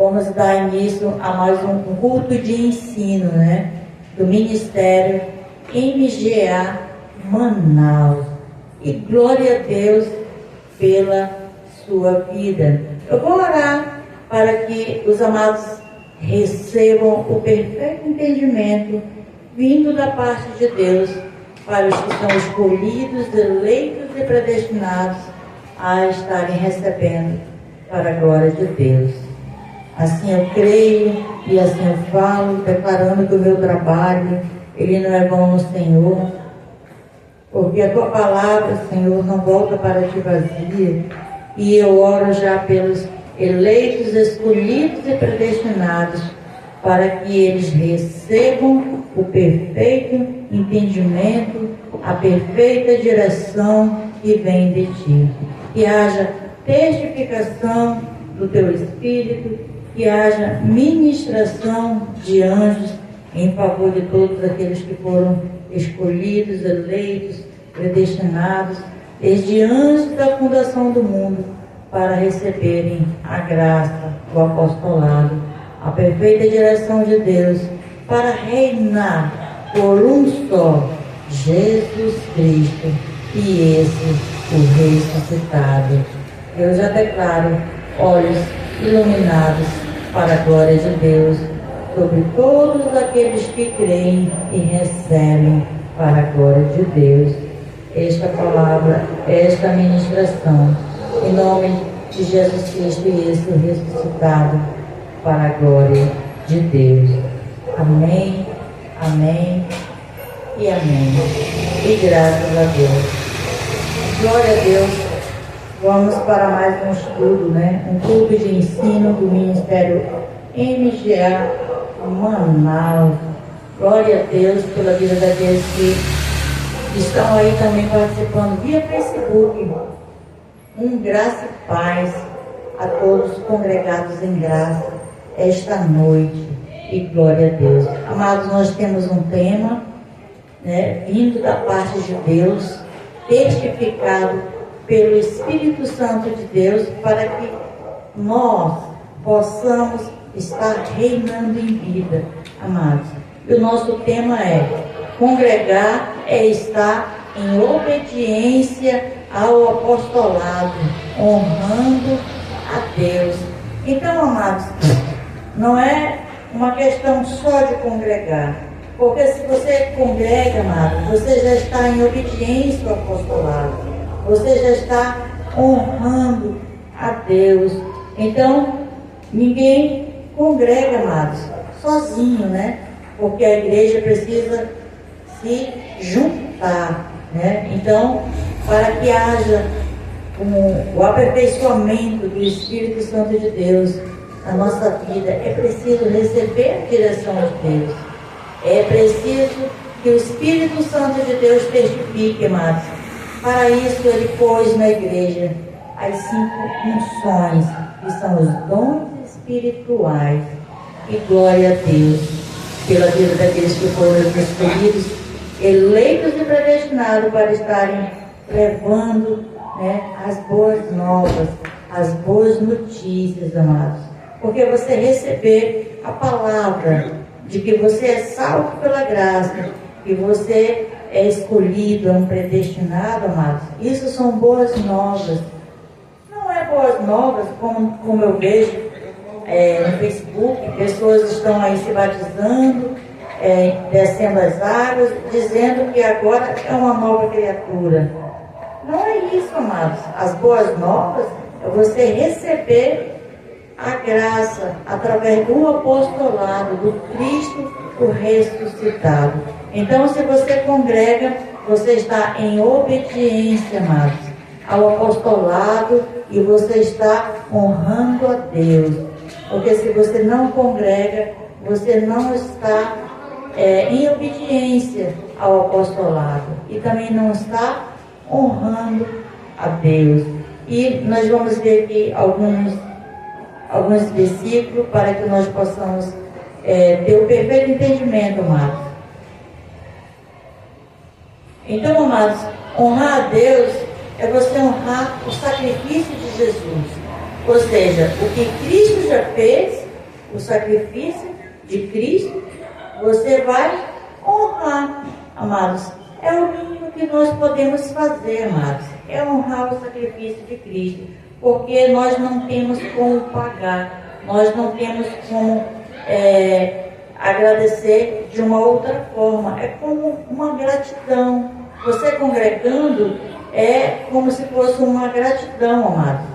vamos dar início a mais um culto de ensino, né? Do Ministério MGA Manaus. E glória a Deus pela sua vida. Eu vou orar para que os amados recebam o perfeito entendimento vindo da parte de Deus para os que são escolhidos, eleitos e predestinados a estarem recebendo para a glória de Deus. Assim eu creio e assim eu falo, declarando que o meu trabalho, ele não é vão no Senhor, porque a tua palavra, Senhor, não volta para ti vazia. E eu oro já pelos eleitos, escolhidos e predestinados, para que eles recebam o perfeito entendimento, a perfeita direção que vem de ti. Que haja testificação do teu Espírito, que haja ministração de anjos em favor de todos aqueles que foram escolhidos, eleitos, predestinados, desde antes da fundação do mundo, para receberem a graça, o apostolado, a perfeita direção de Deus, para reinar por um só, Jesus Cristo, e esse, o ressuscitado. Eu já declaro olhos iluminados para a glória de Deus sobre todos aqueles que creem e recebem para a glória de Deus esta palavra, esta ministração, em nome de Jesus Cristo e esse ressuscitado para a glória de Deus. Amém, amém e amém. E graças a Deus. Glória a Deus. Vamos para mais um estudo, né? Um culto de ensino do Ministério MGA Manaus. Glória a Deus pela vida daqueles que estão aí também participando via Facebook. Graça e paz a todos congregados em graça esta noite. E glória a Deus. Amados, nós temos um tema, né, vindo da parte de Deus, testificado pelo Espírito Santo de Deus, para que nós possamos estar reinando em vida, amados. E o nosso tema é: congregar é estar em obediência ao apostolado, honrando a Deus. Então, amados, não é uma questão só de congregar, porque se você congrega, amado, você já está em obediência ao apostolado, você já está honrando a Deus. Então, ninguém congrega, amados, sozinho, né? Porque a igreja precisa se juntar, né? Então, para que haja o aperfeiçoamento do Espírito Santo de Deus na nossa vida, é preciso receber a direção de Deus. É preciso que o Espírito Santo de Deus testifique, amados. Para isso, ele pôs na igreja as 5 unções, que são os dons espirituais. E glória a Deus pela vida daqueles que foram escolhidos, eleitos e predestinados para estarem levando, né, as boas novas, as boas notícias, amados. Porque você receber a palavra de que você é salvo pela graça, que você é escolhido, é um predestinado, amados, isso são boas novas. Não é boas novas como eu vejo no Facebook, pessoas estão aí se batizando, descendo as águas, dizendo que agora é uma nova criatura. Não é isso, amados. As boas novas é você receber a graça através do apostolado, do Cristo, o ressuscitado. Então, se você congrega, você está em obediência, amados, ao apostolado, e você está honrando a Deus. Porque se você não congrega, você não está em obediência ao apostolado e também não está honrando a Deus. E nós vamos ver aqui alguns versículos para que nós possamos ter o perfeito entendimento, amados. Então, amados, honrar a Deus é você honrar o sacrifício de Jesus. Ou seja, o que Cristo já fez o sacrifício de Cristo, você vai honrar, amados. É o mínimo que nós podemos fazer, amados. É honrar o sacrifício de Cristo. Porque nós não temos como pagar. Nós não temos como agradecer de uma outra forma. É como uma gratidão. Você congregando é como se fosse uma gratidão, amados.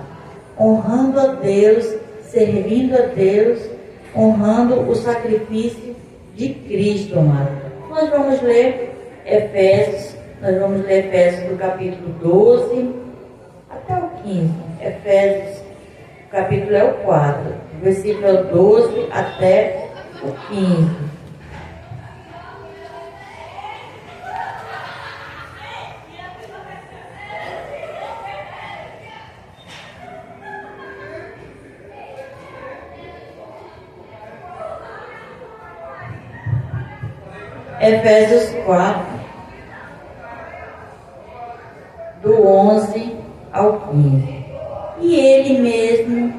Honrando a Deus, servindo a Deus, honrando o sacrifício de Cristo, amado. Nós vamos ler Efésios do capítulo 12 até o 15. Efésios, o capítulo é o 4, versículo 12 até o 15. Efésios 4, do 11 ao 15. E ele mesmo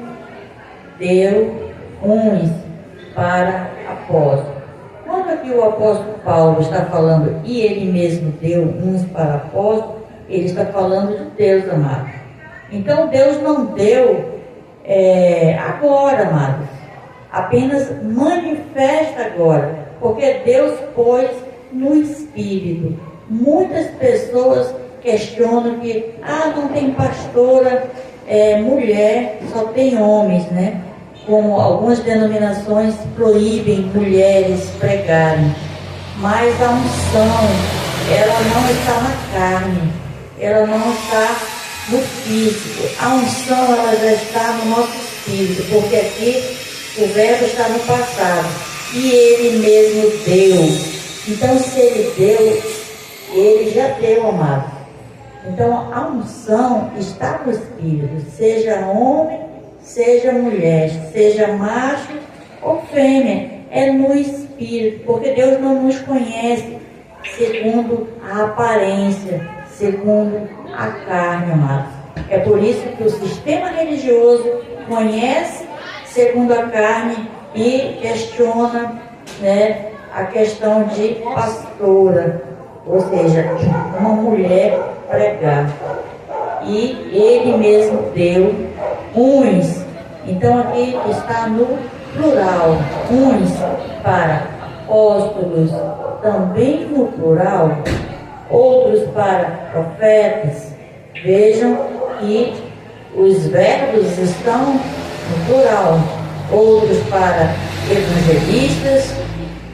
deu uns para apóstolos. Quando aqui o apóstolo Paulo está falando e ele mesmo deu uns para apóstolos, ele está falando de Deus, amado. Então Deus não deu agora, amados. Apenas manifesta agora. Porque Deus pôs no Espírito. Muitas pessoas questionam que não tem pastora mulher, só tem homens, né? Como algumas denominações proíbem mulheres pregarem. Mas a unção, ela não está na carne, ela não está no físico. A unção, ela já está no nosso espírito, porque aqui o verbo está no passado. E ele mesmo deu. Então, se ele deu, ele já deu, amado. Então, a unção está no Espírito. Seja homem, seja mulher, seja macho ou fêmea. É no Espírito. Porque Deus não nos conhece segundo a aparência, segundo a carne, amado. É por isso que o sistema religioso conhece segundo a carne e questiona, né, a questão de pastora, ou seja, uma mulher pregar. E ele mesmo deu uns. Então aqui está no plural, uns para apóstolos, também no plural, outros para profetas. Vejam que os verbos estão no plural. Outros para evangelistas,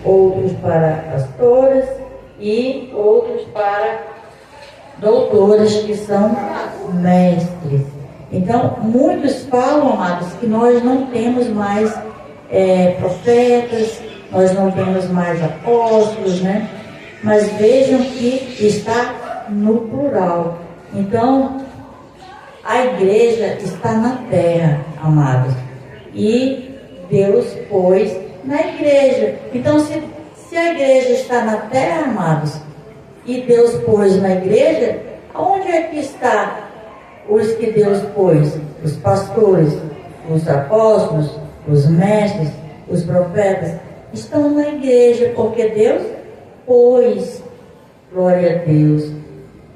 outros para pastoras e outros para doutores, que são mestres. Então, muitos falam, amados, que nós não temos mais profetas, nós não temos mais apóstolos, né? Mas vejam que está no plural. Então, a igreja está na terra, amados. E Deus pôs na igreja. Então, se a igreja está na terra, amados, e Deus pôs na igreja, onde é que está os que Deus pôs? Os pastores, os apóstolos, os mestres, os profetas, estão na igreja, porque Deus pôs. Glória a Deus.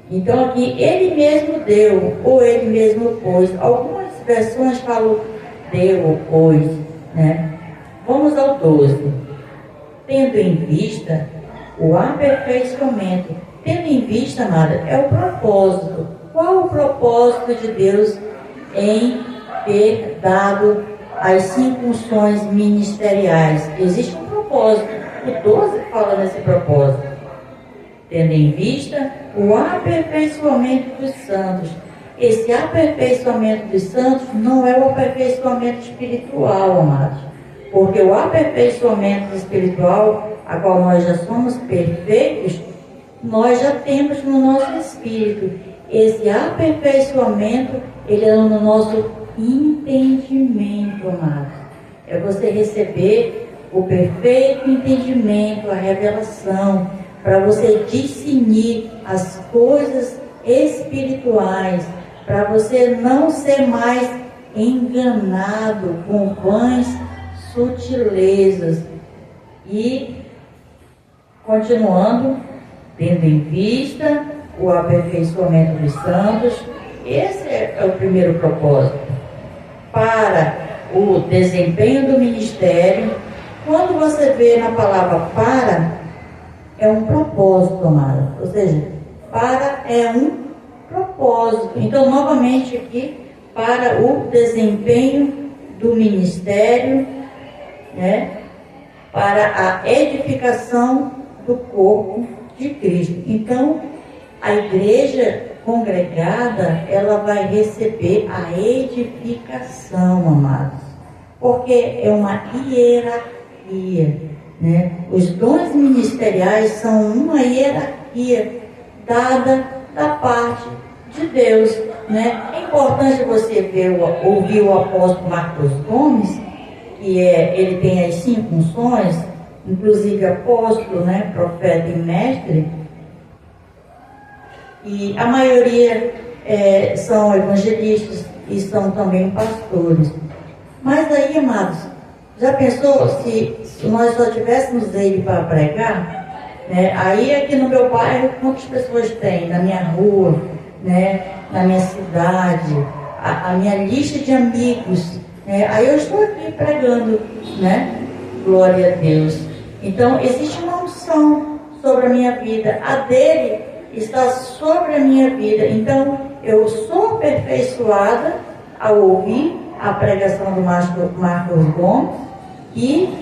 Então, aqui, ele mesmo deu, ou ele mesmo pôs. Algumas versões falam deu ou pôs, né? Vamos ao 12. Tendo em vista o aperfeiçoamento. Tendo em vista, amada, é o propósito. Qual o propósito de Deus em ter dado as 5 unções ministeriais? Existe um propósito. O 12 fala nesse propósito. Tendo em vista o aperfeiçoamento dos santos. Esse aperfeiçoamento dos santos não é o aperfeiçoamento espiritual, amados. Porque o aperfeiçoamento espiritual, a qual nós já somos perfeitos, nós já temos no nosso espírito. Esse aperfeiçoamento, ele é no nosso entendimento, amados. É você receber o perfeito entendimento, a revelação, para você discernir as coisas espirituais, para você não ser mais enganado com vãs sutilezas. E, continuando, tendo em vista o aperfeiçoamento dos santos, esse é o primeiro propósito. Para o desempenho do ministério, quando você vê na palavra para, é um propósito, amada. Ou seja, para é um propósito. Então, novamente aqui, para o desempenho do ministério, né, para a edificação do corpo de Cristo. Então, a igreja congregada, ela vai receber a edificação, amados, porque é uma hierarquia, né? Os dons ministeriais são uma hierarquia dada da parte de Deus, né? É importante você ouvir o apóstolo Marcos Gomes, que ele tem as 5 funções, inclusive apóstolo, né? Profeta e mestre, e a maioria são evangelistas e são também pastores. Mas aí, amados, já pensou se nós só tivéssemos ele para pregar? Né? Aí aqui no meu bairro, quantas pessoas tem? Na minha rua, né? Na minha cidade, a minha lista de amigos, né? Aí eu estou aqui pregando, né? Glória a Deus. Então existe uma unção sobre a minha vida, a dele está sobre a minha vida. Então eu sou aperfeiçoada ao ouvir a pregação do Marcos Gomes, e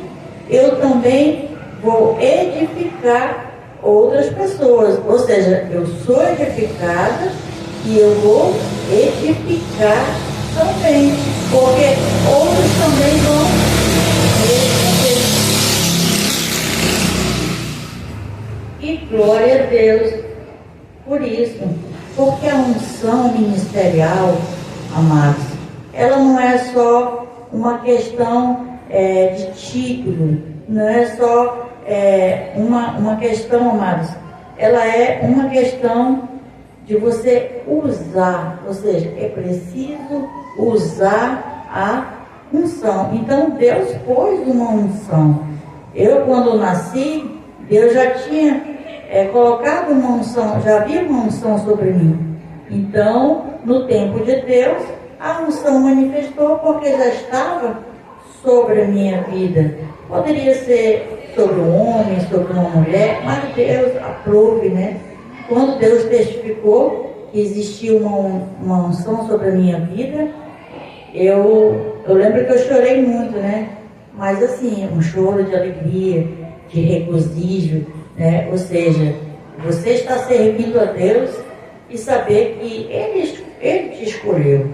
eu também vou edificar outras pessoas. Ou seja, eu sou edificada e eu vou edificar também, porque outros também vão receber. E glória a Deus por isso, porque a unção ministerial, amados, ela não é só uma questão de título, não é só uma questão, amados, ela é uma questão de você usar, ou seja, é preciso usar a unção. Então Deus pôs uma unção. Eu, quando nasci, Deus já tinha colocado uma unção, já havia uma unção sobre mim. Então, no tempo de Deus, a unção manifestou porque já estava sobre a minha vida. Poderia ser sobre um homem, sobre uma mulher, mas Deus aprove, né? Quando Deus testificou que existia uma unção sobre a minha vida, eu lembro que eu chorei muito, né? Mas assim, um choro de alegria, de regozijo, né? Ou seja, você está servindo a Deus e saber que Ele te escolheu.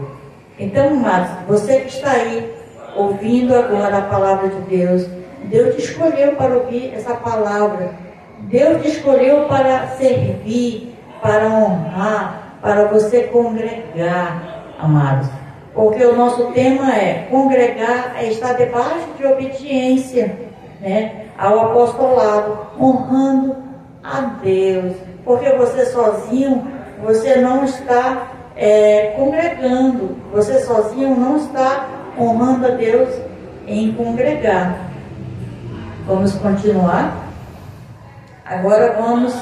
Então, amados, você que está aí ouvindo agora a palavra de Deus, Deus te escolheu para ouvir essa palavra. Deus te escolheu para servir, para honrar, para você congregar, amados. Porque o nosso tema é congregar, é estar debaixo de obediência, né, ao apostolado, honrando a Deus. Porque você sozinho, você não está congregando, você sozinho não está honrando a Deus em congregar. Vamos continuar. Agora vamos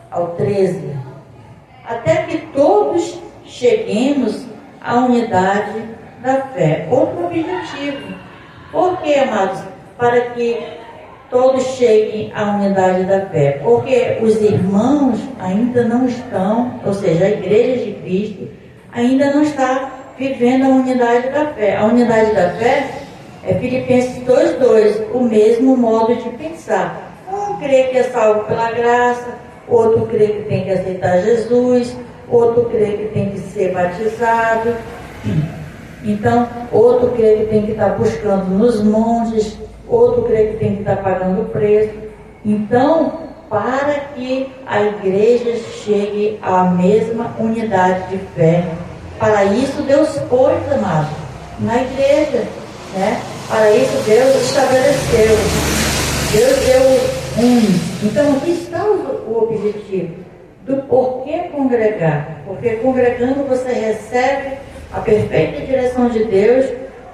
ao 13. Até que todos cheguemos à unidade da fé. Outro objetivo. Por que, amados? Para que todos cheguem à unidade da fé. Porque os irmãos ainda não estão, ou seja, a igreja de Cristo ainda não está vivendo a unidade da fé. A unidade da fé é Filipenses 2:2, o mesmo modo de pensar. Um crê que é salvo pela graça, outro crê que tem que aceitar Jesus, outro crê que tem que ser batizado, então outro crê que tem que estar buscando nos montes, outro crê que tem que estar pagando o preço. Então, para que a igreja chegue à mesma unidade de fé, para isso Deus pôs, amado, na igreja, né? Para isso Deus estabeleceu, Deus deu Então aqui está o objetivo do porquê congregar. Porque congregando você recebe a perfeita direção de Deus,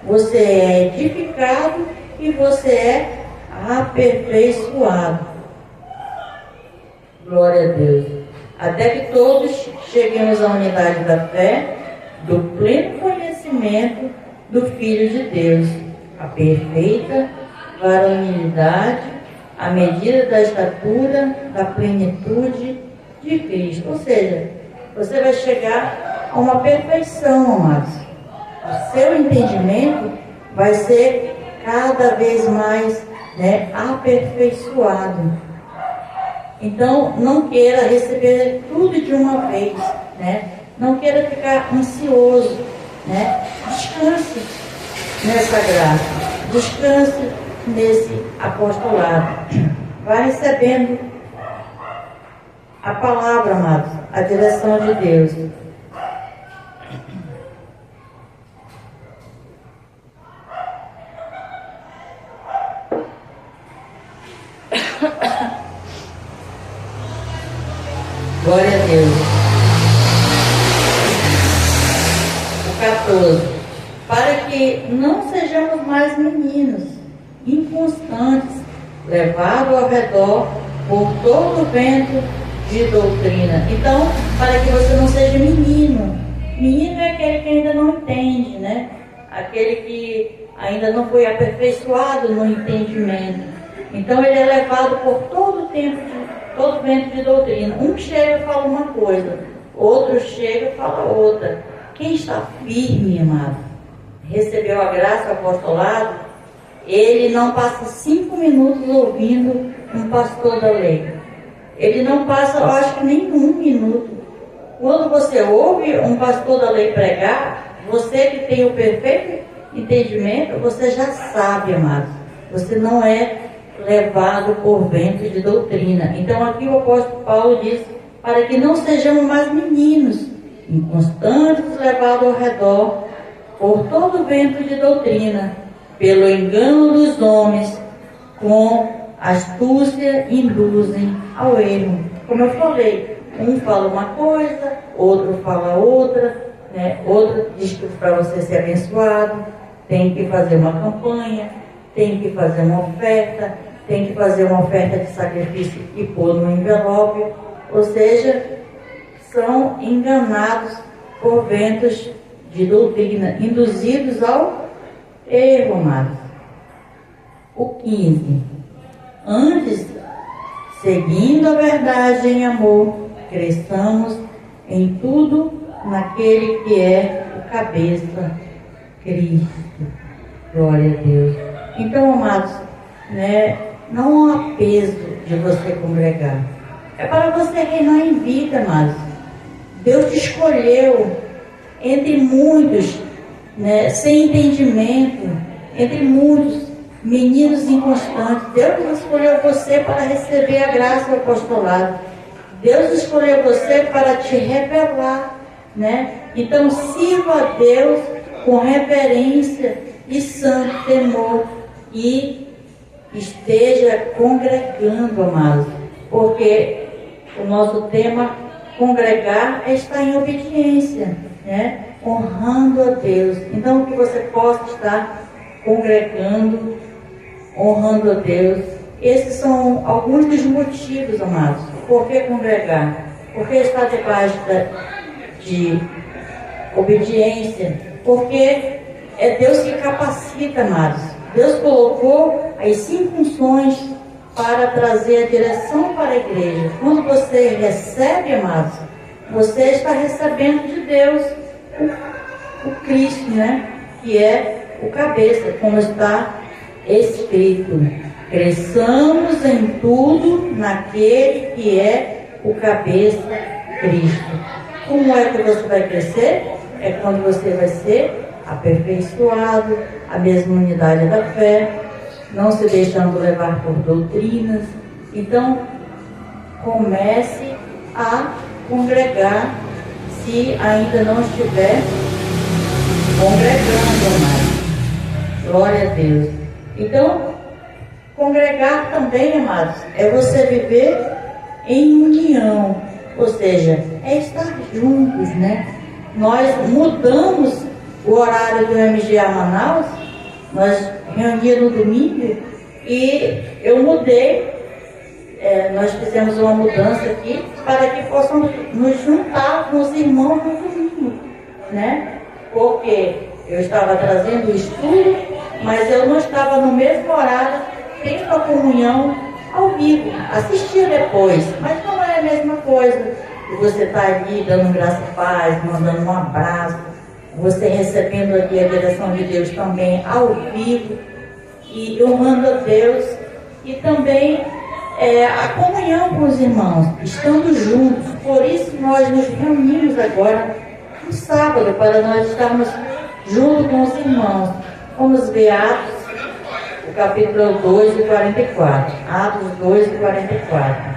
você é edificado e você é aperfeiçoado. Glória a Deus. Até que todos cheguemos à unidade da fé, do pleno conhecimento do Filho de Deus, a perfeita varonilidade, à medida da estatura, da plenitude de Cristo. Ou seja, você vai chegar a uma perfeição, amados. O seu entendimento vai ser cada vez mais, aperfeiçoado. Então, não queira receber tudo de uma vez, Não queira ficar ansioso, Descanse nessa graça, descanse nesse apostolado. Vai recebendo a palavra, amados, a direção de Deus. Glória a Deus. O 14. Para que não sejamos mais meninos, inconstantes, levados ao redor por todo o vento de doutrina. Então, para que você não seja menino. Menino é aquele que ainda não entende, Aquele que ainda não foi aperfeiçoado no entendimento. Então, ele é levado por todo o tempo todo vento de doutrina. Um chega e fala uma coisa, outro chega e fala outra. Quem está firme, amado, recebeu a graça, o apostolado, ele não passa 5 minutos ouvindo um pastor da lei. Ele não passa, eu acho que nem 1 minuto. Quando você ouve um pastor da lei pregar, você que tem o perfeito entendimento, você já sabe, amado. Você não é levado por vento de doutrina. Então aqui o apóstolo Paulo diz, para que não sejamos mais meninos, inconstantes, levados ao redor por todo vento de doutrina, pelo engano dos homens, com astúcia induzem ao erro. Como eu falei, um fala uma coisa, outro fala outra, outro diz que para você ser abençoado tem que fazer uma campanha, tem que fazer uma oferta, tem que fazer uma oferta de sacrifício e pôr no envelope. Ou seja, são enganados por ventos de doutrina, induzidos ao erro, amados. O 15. Antes, seguindo a verdade em amor, cresçamos em tudo naquele que é o cabeça, Cristo. Glória a Deus. Então, amados, não há peso de você congregar. É para você reinar em vida, amados. Deus te escolheu entre muitos, sem entendimento, entre muitos meninos inconstantes. Deus escolheu você para receber a graça do apostolado. Deus escolheu você para te revelar, Então, sirva a Deus com reverência e santo temor e esteja congregando, amados, porque o nosso tema congregar é estar em obediência, honrando a Deus. Então, que você possa estar congregando, honrando a Deus. Esses são alguns dos motivos, amados. Por que congregar? Porque estar debaixo de obediência, porque é Deus que capacita, amados. Deus colocou as 5 funções para trazer a direção para a igreja. Quando você recebe, amados, você está recebendo de Deus o Cristo, que é o cabeça, como está escrito. Cresçamos em tudo naquele que é o cabeça, Cristo. Como é que você vai crescer? É quando você vai ser aperfeiçoado, a mesma unidade da fé, não se deixando levar por doutrinas. Então, comece a congregar, se ainda não estiver congregando, amados. Glória a Deus. Então, congregar também, amados, é você viver em união, ou seja, é estar juntos, Nós mudamos o horário do MGA Manaus, nós reunia no domingo e eu mudei. Nós fizemos uma mudança aqui para que possamos nos juntar com os irmãos no domingo, né? Porque eu estava trazendo o estudo, mas eu não estava no mesmo horário tendo a comunhão ao vivo. Assistia depois, mas não é a mesma coisa. E você está ali dando graça e paz, mandando um abraço, você recebendo ali a direção de Deus também ao vivo, e honrando a Deus, e também a comunhão com os irmãos, estando juntos. Por isso nós nos reunimos agora no sábado, para nós estarmos junto com os irmãos. Vamos ver Atos, o capítulo 2 e 44. Atos 2 e 44.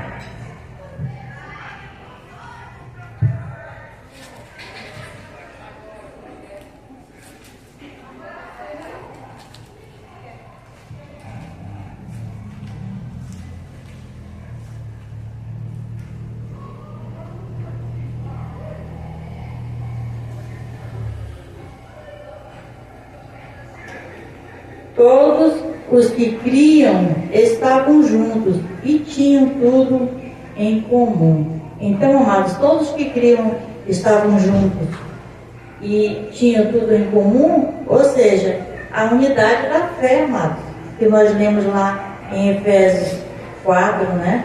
Todos os que criam estavam juntos e tinham tudo em comum. Então, amados, todos que criam estavam juntos e tinham tudo em comum, ou seja, a unidade da fé, amados, que nós lemos lá em Efésios 4, né?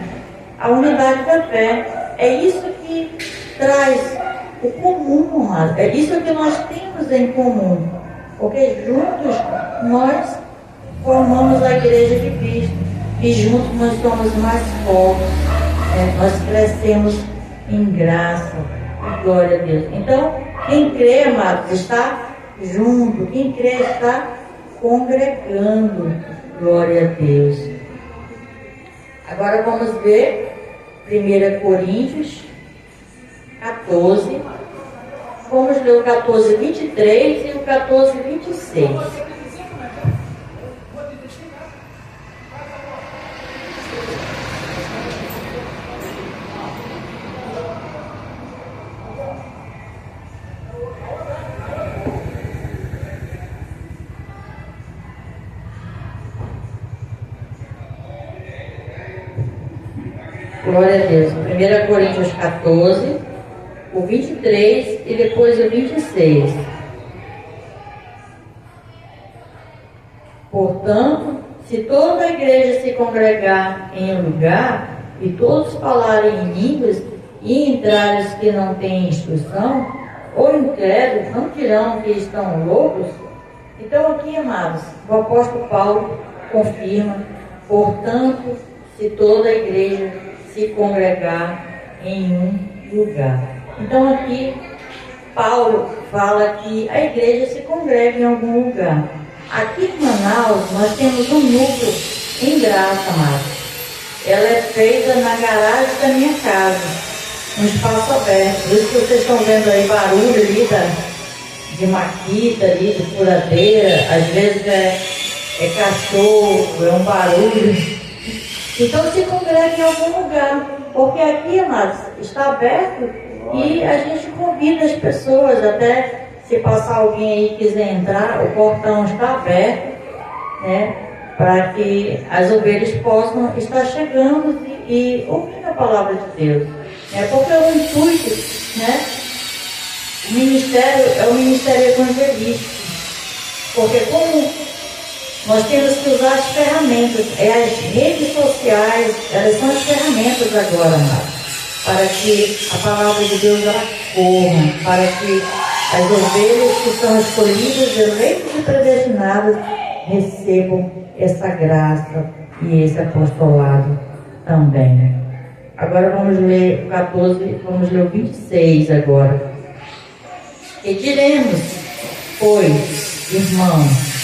A unidade da fé, é isso que traz o comum, amados, é isso que nós temos em comum, porque juntos nós formamos a igreja de Cristo e juntos nós somos mais fortes, nós crescemos em graça e glória a Deus. Então, quem crê, amados, está junto, quem crê está congregando, glória a Deus. Agora vamos ver 1 Coríntios 14, vamos ler o 14, 23 e o 14, 26. Glória a Deus. 1 Coríntios 14, o 23 e depois o 26. Portanto, se toda a igreja se congregar em um lugar e todos falarem em línguas e entrarem os que não têm instrução, ou incrédulos, não dirão que estão loucos? Então aqui, amados, o apóstolo Paulo confirma: portanto, se toda a igreja se congregar em um lugar. Então aqui Paulo fala que a igreja se congrega em algum lugar. Aqui em Manaus nós temos um núcleo em graça, amados. Ela é feita na garagem da minha casa, um espaço aberto. Por isso que vocês estão vendo aí barulho ali de maquita ali, de furadeira, às vezes é cachorro, é um barulho. Então se congrega em algum lugar, porque aqui, amados, está aberto e a gente convida as pessoas, até se passar alguém aí e quiser entrar, o portão está aberto, né, para que as ovelhas possam estar chegando e ouvindo a palavra de Deus. Porque o intuito, né, o ministério é o ministério evangelístico, porque como nós temos que usar as ferramentas, as redes sociais, elas são as ferramentas agora, amados, para que a palavra de Deus ela corra, para que as ovelhas que são escolhidas, eleitas e predestinadas, recebam essa graça e esse apostolado também. Agora vamos ler o 14, vamos ler o 26 agora. E diremos, pois, irmãos,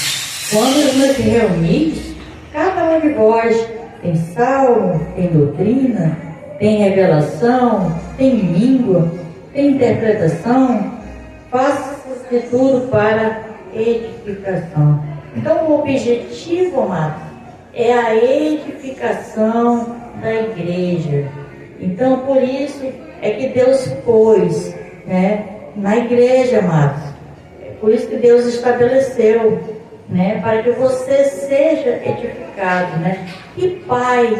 quando nos reunimos, cada um de vós tem salmo, tem doutrina, tem revelação, tem língua, tem interpretação, faça-se de tudo para edificação. Então o objetivo, amados, é a edificação da igreja. Então por isso é que Deus pôs, né, na igreja, amados. É por isso que Deus estabeleceu, né? Para que você seja edificado, né? E Pai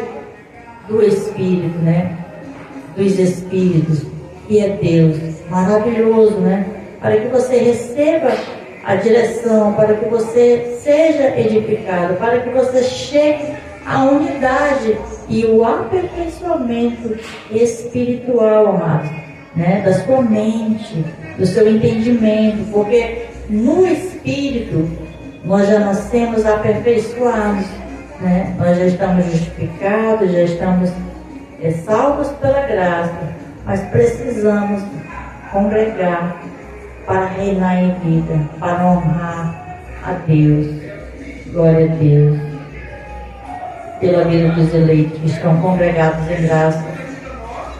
do Espírito, né? Dos Espíritos, que é Deus, maravilhoso, né? Para que você receba a direção, para que você seja edificado, para que você chegue à unidade e o aperfeiçoamento espiritual, amado, né? Da sua mente, do seu entendimento, porque no Espírito nós já nascemos aperfeiçoados, né? Nós já estamos justificados, já estamos salvos pela graça, mas precisamos congregar para reinar em vida, para honrar a Deus. Glória a Deus. Pela vida dos eleitos que estão congregados em graça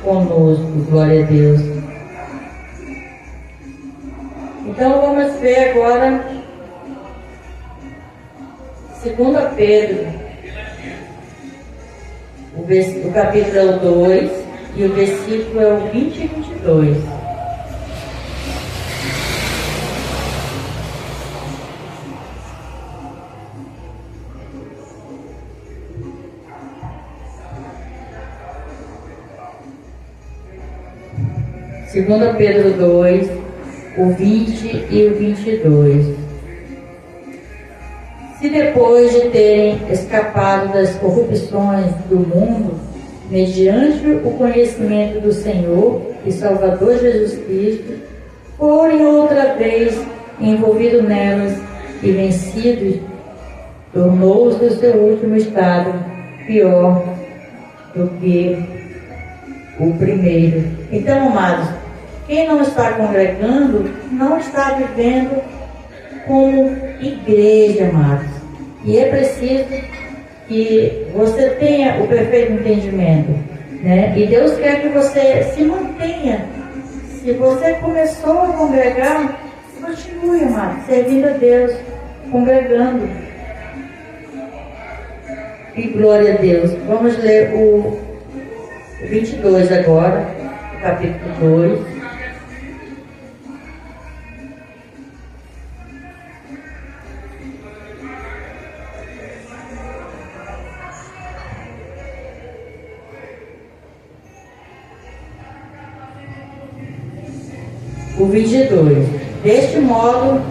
conosco. Glória a Deus. Então vamos ver agora 2 Pedro, o capítulo é o 2 e o versículo é o 20 e 22. Segunda Pedro 2, o 20 e o 22. Se depois de terem escapado das corrupções do mundo, mediante o conhecimento do Senhor e Salvador Jesus Cristo, forem outra vez envolvidos nelas e vencidos, tornou-se o seu último estado pior do que o primeiro. Então, amados, quem não está congregando não está vivendo como igreja, amados. E é preciso que você tenha o perfeito entendimento, né? E Deus quer que você se mantenha. Se você começou a congregar, continue, amado, servindo a Deus, congregando. E glória a Deus. Vamos ler o 22 agora, o capítulo 2. O 22. Deste modo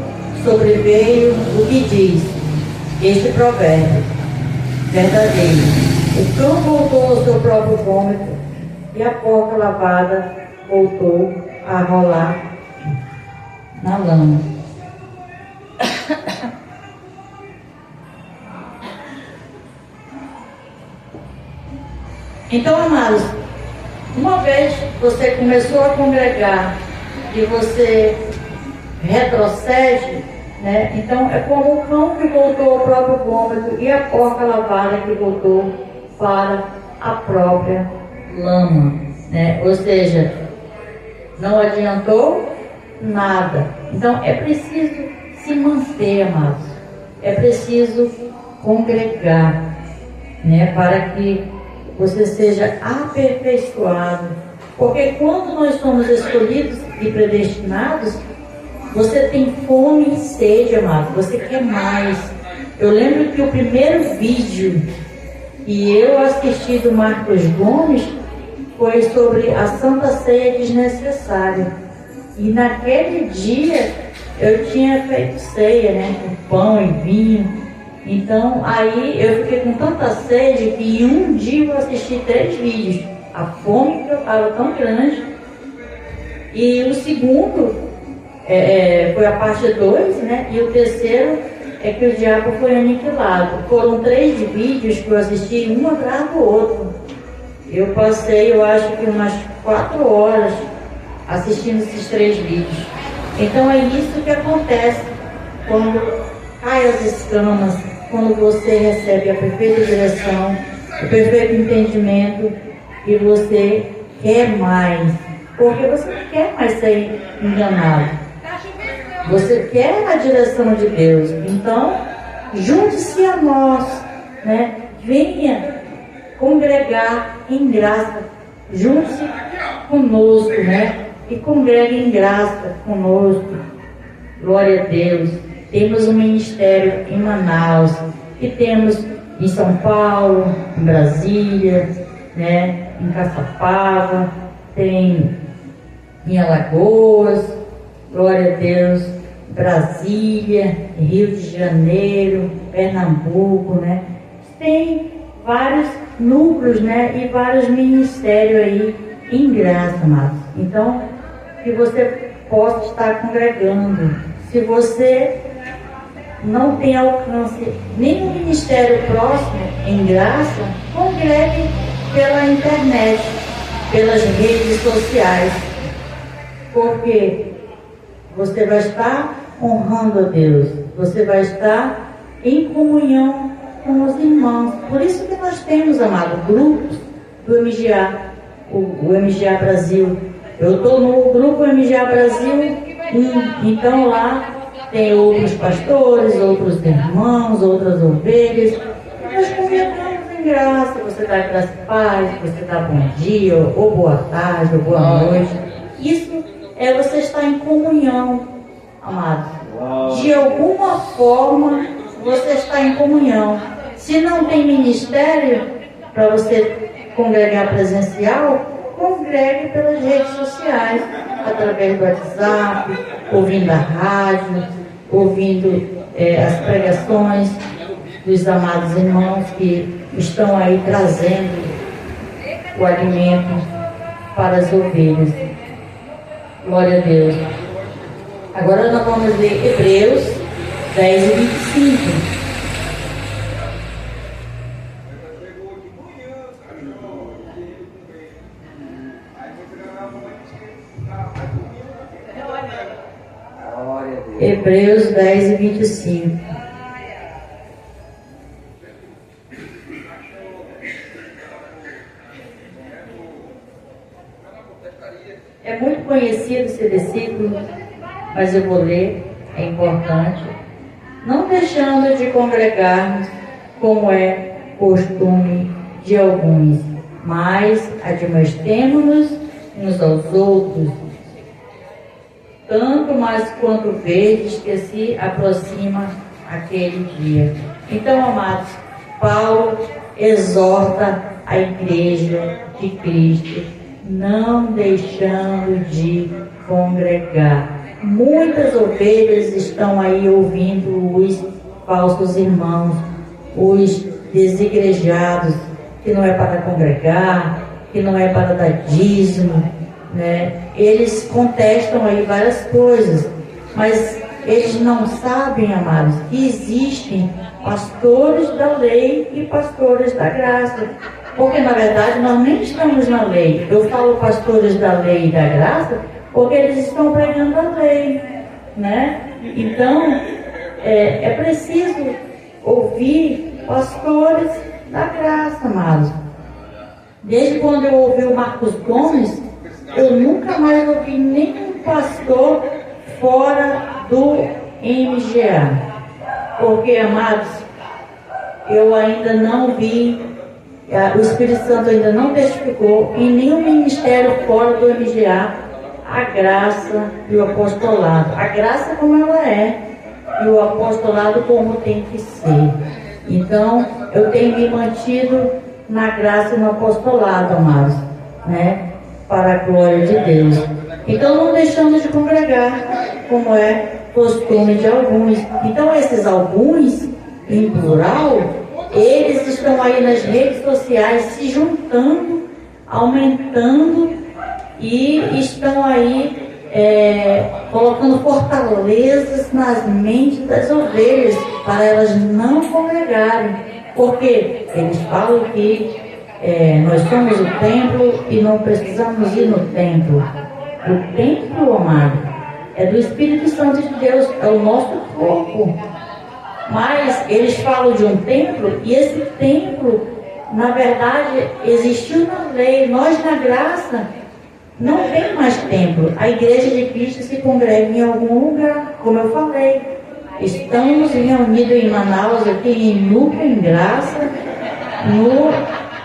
sobreveio o que diz este provérbio verdadeiro: o cão voltou ao seu próprio vômito e a porca lavada voltou a rolar na lama. Então, amados, uma vez você começou a congregar e você retrocede, né? Então é como o cão que voltou ao próprio vômito e a porca lavada que voltou para a própria lama, né? Ou seja, não adiantou nada. Então é preciso se manter, amados. É preciso congregar, né? Para que você seja aperfeiçoado. Porque quando nós somos escolhidos e predestinados, você tem fome e sede, amado. Você quer mais. Eu lembro que o primeiro vídeo que eu assisti do Marcos Gomes foi sobre a Santa Ceia Desnecessária. E naquele dia eu tinha feito ceia, né? Com pão e vinho. Então aí eu fiquei com tanta sede que em um dia eu assisti 3 vídeos. A fome que eu estava tão grande. E o segundo foi a parte 2, né? E o terceiro é que o diabo foi aniquilado. Foram 3 vídeos que eu assisti, um atrás do outro. Eu passei, eu acho que umas 4 horas assistindo esses 3 vídeos. Então é isso que acontece quando cai as escamas, quando você recebe a perfeita direção, o perfeito entendimento e você quer mais. Porque você não quer mais ser enganado. Você quer a direção de Deus. Então, junte-se a nós, né? Venha congregar em graça. Junte-se conosco, né? E congregue em graça conosco. Glória a Deus. temos um ministério em Manaus, e temos em São Paulo, em Brasília, né, em Caçapava, tem em Alagoas, glória a Deus, Brasília, Rio de Janeiro, Pernambuco, né? Tem vários núcleos, né? E vários ministérios aí em graça, amados. Então, que você possa estar congregando. Se você não tem alcance nenhum ministério próximo em graça, congregue pela internet, pelas redes sociais, porque você vai estar honrando a Deus, você vai estar em comunhão com os irmãos. Por isso que nós temos, amado, grupos do MGA, o MGA Brasil. Eu estou no grupo MGA Brasil 1, então lá tem outros pastores, outros irmãos, outras ovelhas. Nós conversamos em graça. Você dá graça e paz, você dá bom dia, ou boa tarde, ou boa noite. Isso é você estar em comunhão, amado. De alguma forma, você está em comunhão. Se não tem ministério para você congregar presencial, congregue pelas redes sociais, através do WhatsApp, ouvindo a rádio, ouvindo as pregações dos amados irmãos que estão aí trazendo o alimento para as ovelhas. Glória a Deus. Agora nós vamos ler Hebreus 10 e 25. Hebreus 10 e 25. É muito conhecido esse versículo, mas eu vou ler, é importante. Não deixando de congregarmos, como é costume de alguns, mas admoestemo-nos uns aos outros, tanto mais quanto verdes que se aproxima aquele dia. Então, amados, Paulo exorta a igreja de Cristo, não deixando de congregar. Muitas ovelhas estão aí ouvindo os falsos irmãos, os desigrejados, que não é para congregar, que não é para dar dízimo, né? Eles contestam aí várias coisas, mas eles não sabem, amados, que existem pastores da lei e pastores da graça. Porque na verdade nós nem estamos na lei. Eu falo pastores da lei e da graça porque eles estão pregando a lei, né? Então é preciso ouvir pastores da graça, amados. Desde quando eu ouvi o Marcos Gomes, eu nunca mais ouvi nenhum pastor fora do MGA. Porque, amados, eu ainda não vi, o Espírito Santo ainda não testificou em nenhum ministério fora do MGA a graça e o apostolado. A graça como ela é e o apostolado como tem que ser. Então, eu tenho me mantido na graça e no apostolado, amados, né? Para a glória de Deus. Então, não deixamos de congregar, como é costume de alguns. Então, esses alguns, em plural, eles estão aí nas redes sociais se juntando, aumentando e estão aí colocando fortalezas nas mentes das ovelhas para elas não congregarem. Porque eles falam que nós somos o templo e não precisamos ir no templo. O templo, amado, é do Espírito Santo de Deus, é o nosso corpo. Mas eles falam de um templo, e esse templo, na verdade, existiu na lei. Nós, na graça, não tem mais templo. A igreja de Cristo se congrega em algum lugar, como eu falei. Estamos reunidos em Manaus, aqui em núcleo, em graça,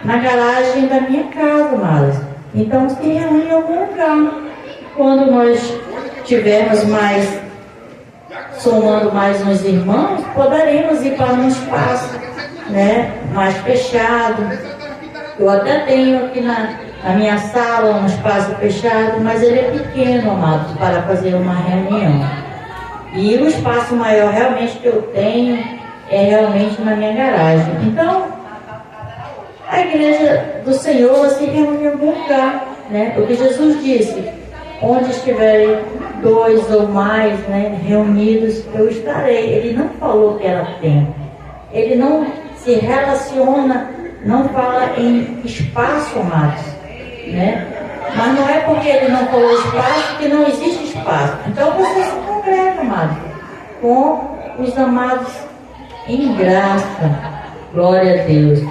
na garagem da minha casa, amados. Então, se reúne em algum lugar. Quando nós tivermos mais somando mais uns irmãos, poderemos ir para um espaço, né, mais fechado. Eu até tenho aqui na minha sala um espaço fechado, mas ele é pequeno, amados, para fazer uma reunião. E o espaço maior realmente que eu tenho é realmente na minha garagem. Então, a igreja do Senhor se reúne em algum lugar, né? O que Jesus disse, onde estiverem 2 ou mais, né, reunidos, eu estarei. Ele não falou que era tempo. Ele não se relaciona, não fala em espaço, amados, né? Mas não é porque ele não falou espaço que não existe espaço. Então você se congrega, amados, com os amados em graça. Glória a Deus.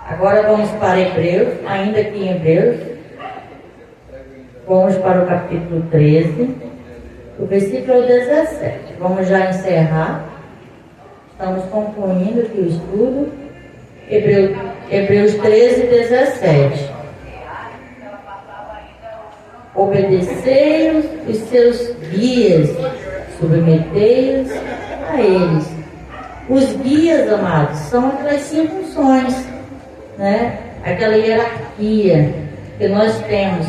Agora vamos para Hebreus, ainda aqui em Hebreus. Vamos para o capítulo 13, o versículo 17. Vamos já encerrar. Estamos concluindo aqui o estudo. Hebreus 13, 17. Obedecei os seus guias, submetei-os a eles. Os guias, amados, são aquelas 5 funções, né? Aquela hierarquia que nós temos.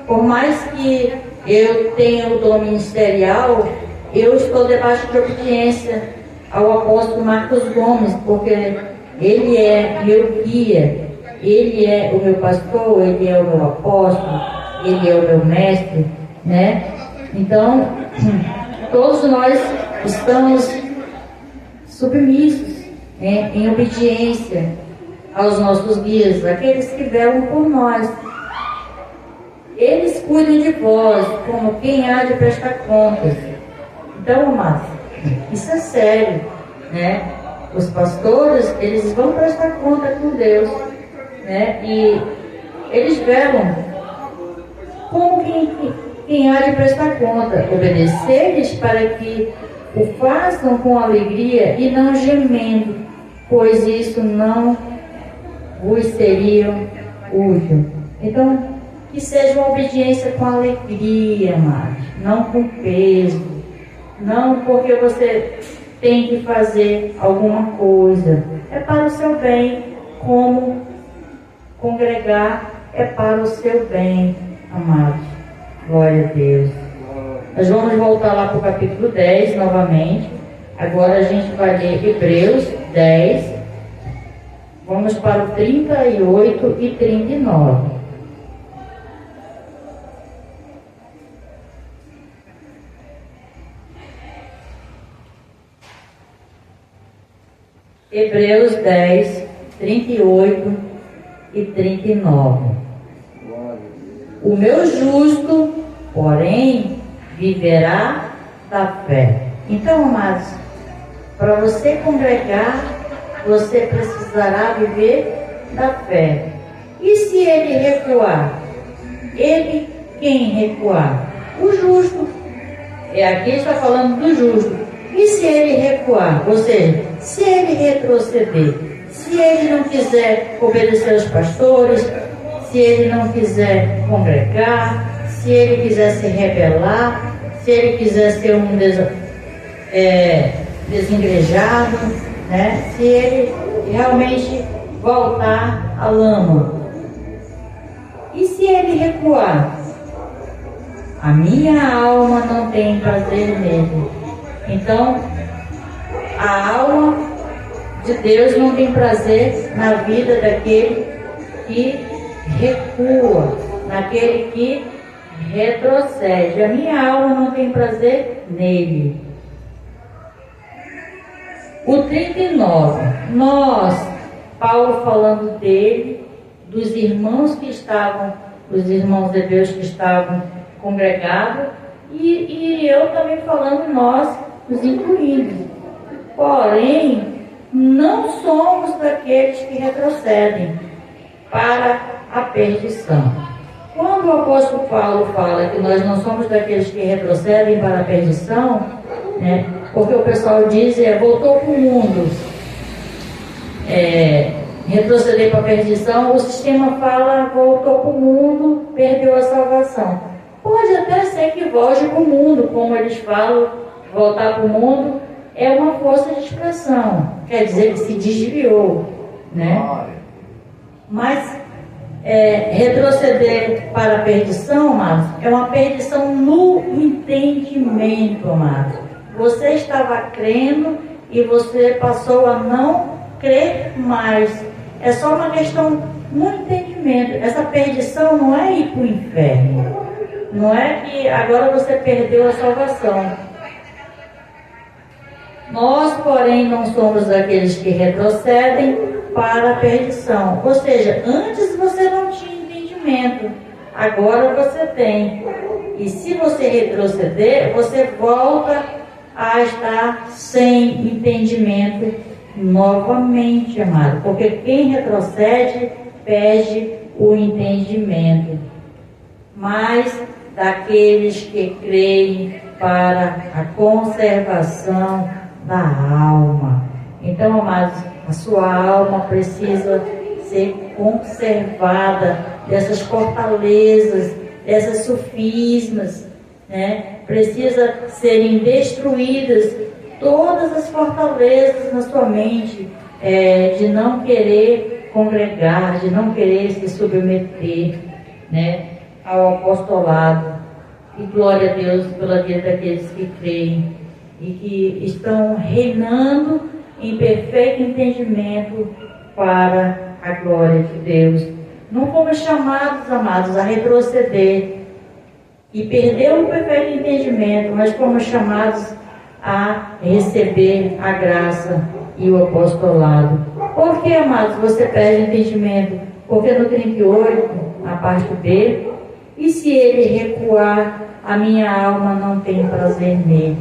Por mais que eu tenha o dom ministerial, eu estou debaixo de obediência ao apóstolo Marcos Gomes, porque ele é meu guia, ele é o meu pastor, ele é o meu apóstolo, ele é o meu mestre, né? Então, todos nós estamos submissos, né, em obediência aos nossos guias, aqueles que velam por nós. Eles cuidam de vós, como quem há de prestar contas. Então, amados, isso é sério, né? Os pastores, eles vão prestar conta com Deus, né? E eles velam como quem há de prestar conta. Obedecer-lhes para que o façam com alegria e não gemendo, pois isso não vos seria útil. Então, que seja uma obediência com alegria, amados, não com peso, não porque você tem que fazer alguma coisa. É para o seu bem, como congregar é para o seu bem, amados. Glória a Deus. Nós vamos voltar lá para o capítulo 10 novamente. Agora a gente vai ler Hebreus 10. Vamos para o 38 e 39. Hebreus 10, 38 e 39. O meu justo, porém, viverá da fé. Então, amados, para você congregar, você precisará viver da fé. E se ele recuar? Ele, quem recuar? O justo. Aqui está falando do justo. E se ele recuar? Ou seja, se ele retroceder, se ele não quiser obedecer aos pastores, se ele não quiser congregar, se ele quiser se rebelar, se ele quiser ser um desengrejado, né? Se ele realmente voltar à lama. E se ele recuar? A minha alma não tem prazer nele. Então, a alma de Deus não tem prazer na vida daquele que recua, naquele que retrocede. A minha alma não tem prazer nele. O 39, Paulo falando dele, dos irmãos que estavam, os irmãos hebreus que estavam congregados, e eu também falando nós, os incluídos. Porém, não somos daqueles que retrocedem para a perdição. Quando o apóstolo Paulo fala que nós não somos daqueles que retrocedem para a perdição, né, porque o pessoal diz, voltou para o mundo, retroceder para a perdição, o sistema fala, voltou para o mundo, perdeu a salvação. Pode até ser que volte para o mundo, como eles falam, voltar para o mundo é uma força de expressão, quer dizer que se desviou, né? Mas retroceder para a perdição, amados, é uma perdição no entendimento, amados. Você estava crendo e você passou a não crer mais. É só uma questão no entendimento. Essa perdição não é ir para o inferno. Não é que agora você perdeu a salvação. Nós, porém, não somos daqueles que retrocedem para a perdição. Ou seja, antes você não tinha entendimento, agora você tem. E se você retroceder, você volta a estar sem entendimento novamente, amado. Porque quem retrocede, perde o entendimento. Mas daqueles que creem para a conservação da alma. Então, amados, a sua alma precisa ser conservada dessas fortalezas, dessas sofismas, né? Precisa serem destruídas todas as fortalezas na sua mente, de não querer congregar, de não querer se submeter, né, ao apostolado. E glória a Deus pela vida daqueles que creem e que estão reinando em perfeito entendimento para a glória de Deus. Não fomos chamados, amados, a retroceder e perder o perfeito entendimento, mas fomos chamados a receber a graça e o apostolado. Por que, amados, você perde o entendimento? Porque no 38, na parte B, e se ele recuar, a minha alma não tem prazer nele,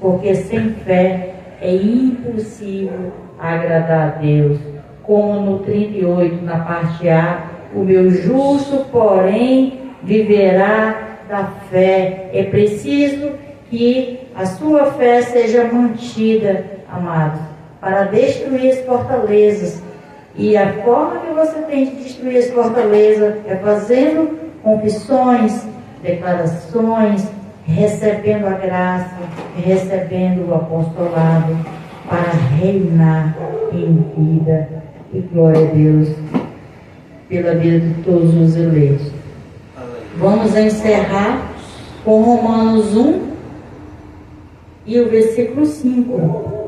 porque sem fé é impossível agradar a Deus. Como no 38, na parte A, o meu justo, porém, viverá da fé. É preciso que a sua fé seja mantida, amados, para destruir as fortalezas. E a forma que você tem de destruir as fortalezas é fazendo confissões, declarações, recebendo a graça, recebendo o apostolado para reinar em vida. E glória a Deus pela vida de todos os eleitos. Vamos encerrar com Romanos 1 e o versículo 5.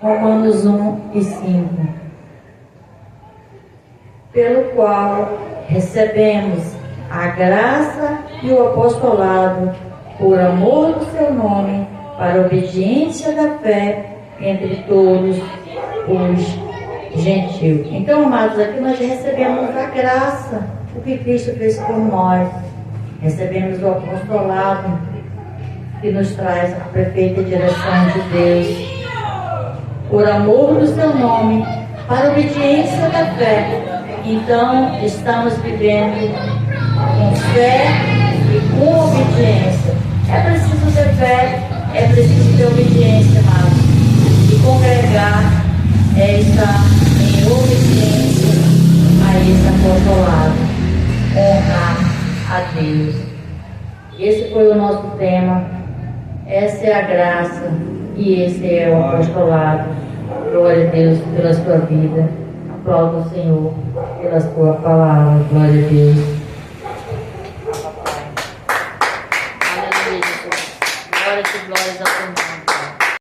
Romanos 1 e 5. Pelo qual recebemos a graça e o apostolado por amor do seu nome, para a obediência da fé entre todos os gentios. Então, amados, aqui nós recebemos a graça, o que Cristo fez por nós. Recebemos o apostolado, que nos traz a perfeita direção de Deus. Por amor do seu nome, para a obediência da fé. Então, estamos vivendo com fé e com obediência. É preciso ter fé, é preciso ter obediência, amados. E congregar é estar em obediência a esse apostolado. Honrar a Deus. Esse foi o nosso tema. Essa é a graça e esse é o apostolado. Glória a Deus pela sua vida. Aplauda o Senhor pela sua palavra. Glória a Deus. Aleluia, Jesus. Glórias e glórias ao teu nome.